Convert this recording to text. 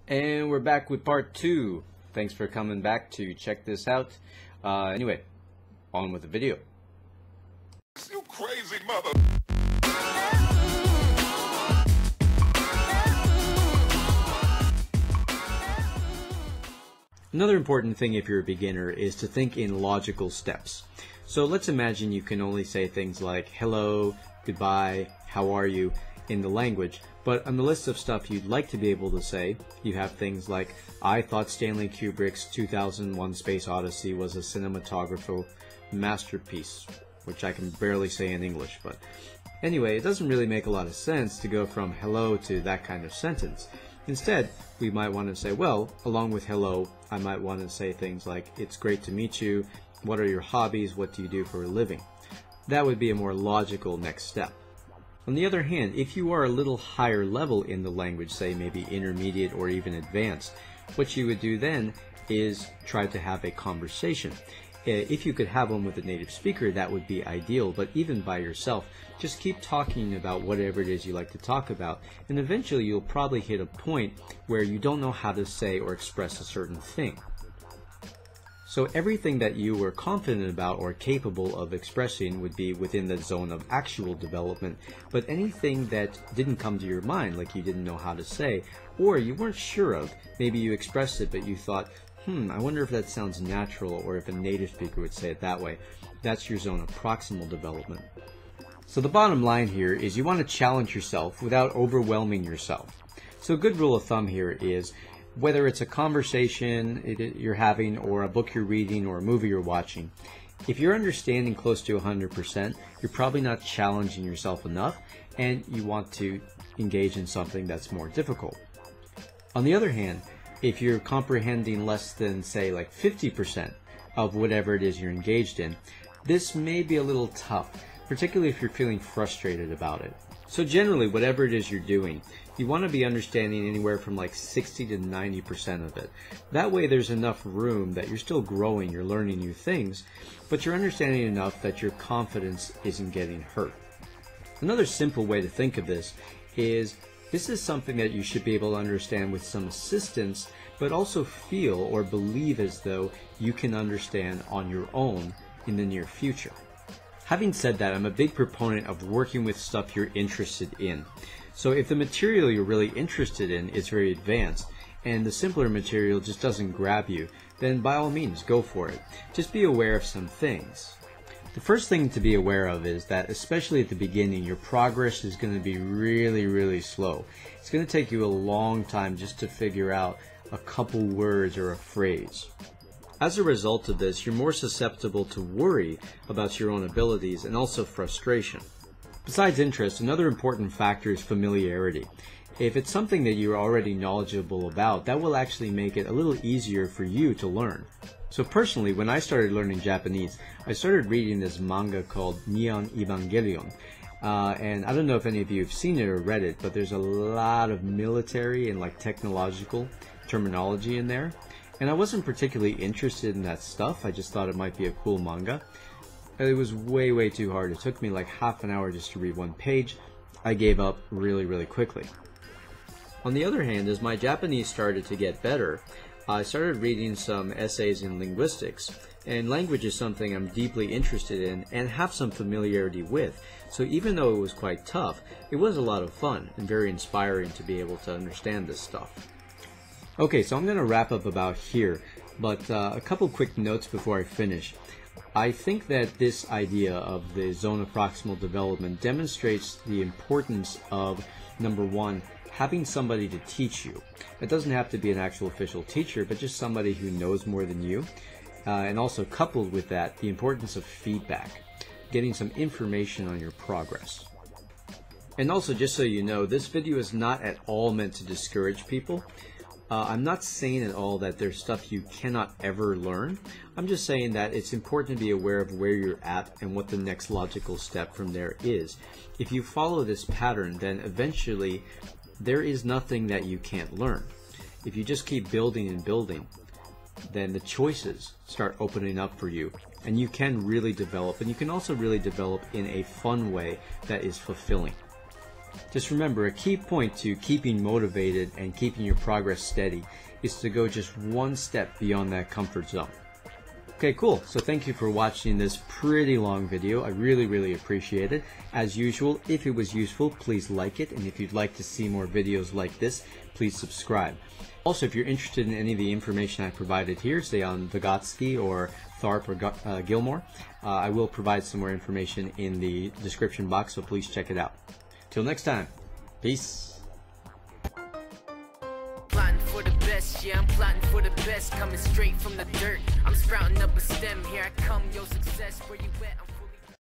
And we're back with part 2. Thanks for coming back to check this out. Anyway, on with the video. You crazy mother. Another important thing if you're a beginner is to think in logical steps. So let's imagine you can only say things like hello, goodbye, how are you in the language, but on the list of stuff you'd like to be able to say, you have things like, I thought Stanley Kubrick's 2001 Space Odyssey was a cinematographical masterpiece, which I can barely say in English, but anyway, it doesn't really make a lot of sense to go from hello to that kind of sentence. Instead, we might want to say, well, along with hello, I might want to say things like, it's great to meet you, what are your hobbies, what do you do for a living? That would be a more logical next step. On the other hand, if you are a little higher level in the language, say maybe intermediate or even advanced, what you would do then is try to have a conversation. If you could have one with a native speaker, that would be ideal, but even by yourself, just keep talking about whatever it is you like to talk about, and eventually you'll probably hit a point where you don't know how to say or express a certain thing. So everything that you were confident about or capable of expressing would be within the zone of actual development, but anything that didn't come to your mind, like you didn't know how to say, or you weren't sure of, maybe you expressed it but you thought, I wonder if that sounds natural or if a native speaker would say it that way. That's your zone of proximal development. So the bottom line here is you want to challenge yourself without overwhelming yourself. So a good rule of thumb here is whether it's a conversation you're having or a book you're reading or a movie you're watching, if you're understanding close to 100%, you're probably not challenging yourself enough and you want to engage in something that's more difficult. On the other hand, if you're comprehending less than, say, like 50% of whatever it is you're engaged in, this may be a little tough, particularly if you're feeling frustrated about it. So generally, whatever it is you're doing, you want to be understanding anywhere from like 60 to 90% of it. That way there's enough room that you're still growing, you're learning new things, but you're understanding enough that your confidence isn't getting hurt. Another simple way to think of this is something that you should be able to understand with some assistance, but also feel or believe as though you can understand on your own in the near future. Having said that, I'm a big proponent of working with stuff you're interested in. So if the material you're really interested in is very advanced, and the simpler material just doesn't grab you, then by all means, go for it. Just be aware of some things. The first thing to be aware of is that, especially at the beginning, your progress is going to be really slow. It's going to take you a long time just to figure out a couple words or a phrase. As a result of this, you're more susceptible to worry about your own abilities and also frustration. Besides interest, another important factor is familiarity. If it's something that you're already knowledgeable about, that will actually make it a little easier for you to learn. So personally, when I started learning Japanese, I started reading this manga called Neon Evangelion. And I don't know if any of you have seen it or read it, but there's a lot of military and like technological terminology in there. And I wasn't particularly interested in that stuff. I just thought it might be a cool manga. It was way too hard. It took me like half an hour just to read one page. I gave up really quickly. On the other hand, as my Japanese started to get better, I started reading some essays in linguistics, and language is something I'm deeply interested in and have some familiarity with. So even though it was quite tough, it was a lot of fun and very inspiring to be able to understand this stuff. Okay, so I'm going to wrap up about here, but a couple quick notes before I finish. I think that this idea of the zone of proximal development demonstrates the importance of, number one, having somebody to teach you. It doesn't have to be an actual official teacher, but just somebody who knows more than you. And also coupled with that, the importance of feedback, getting some information on your progress. And also, just so you know, this video is not at all meant to discourage people. I'm not saying at all that there's stuff you cannot ever learn. I'm just saying that it's important to be aware of where you're at and what the next logical step from there is. If you follow this pattern, then eventually there is nothing that you can't learn. If you just keep building and building, then the choices start opening up for you and you can really develop, and you can also really develop in a fun way that is fulfilling. Just remember, a key point to keeping motivated and keeping your progress steady is to go just one step beyond that comfort zone. Okay, cool. So thank you for watching this pretty long video. I really appreciate it. As usual, if it was useful, please like it. And if you'd like to see more videos like this, please subscribe. Also, if you're interested in any of the information I provided here, say on Vygotsky or Tharp or Gilmore, I will provide some more information in the description box, so please check it out. Till next time, peace. Plotting for the best, yeah, I'm plotting for the best, coming straight from the dirt. I'm sprouting up a stem, here I come, your success, where you at?